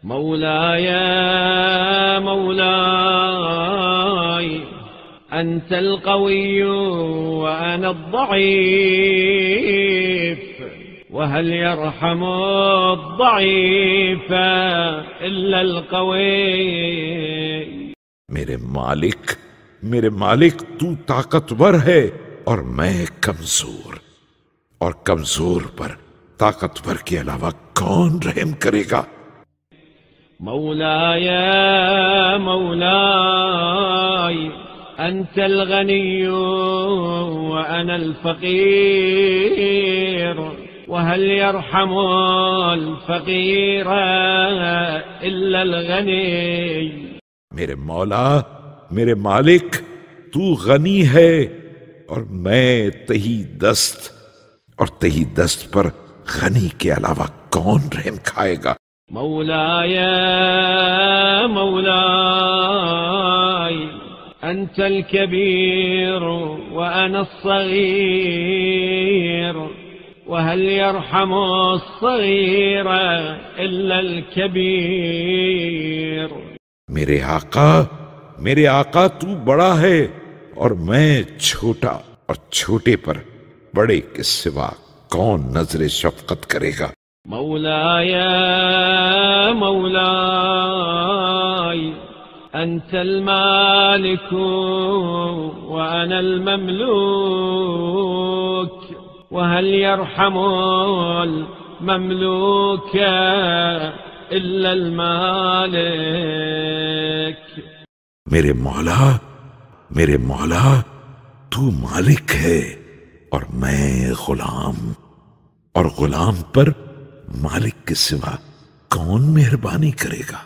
مولاي مولاي أنت القوي وأنا الضعيف، وهل يرحم الضعيف إلا القوي؟ میرے مالک تو طاقتور ہے اور میں کمزور، اور کمزور پر طاقتور کے علاوہ کون رحم کرے گا؟ مولاي مولاي أنت الغني وأنا الفقير، وهل يرحم الفقير إلا الغني؟ میرے مولا، میرے مالک، تو غنی ہے اور میں تہی دست، اور تہی دست پر غنی کے علاوہ کون رحم کھائے گا؟ مولاي مولاي أنت الكبير وأنا الصغير، وهل يرحم الصغير إلا الكبير؟ میرے آقا تو بڑا ہے اور میں چھوٹا، اور چھوٹے پر بڑے کے سوا کون نظر شفقت کرے گا؟ مولاي مولاي أنت المالك وأنا المملوك، وهل يرحم المملوك إلا المالك؟ میرے مولا تو مالک ہے اور میں غلام، اور غلام پر مالک کے سوا کون مہربانی کرے گا؟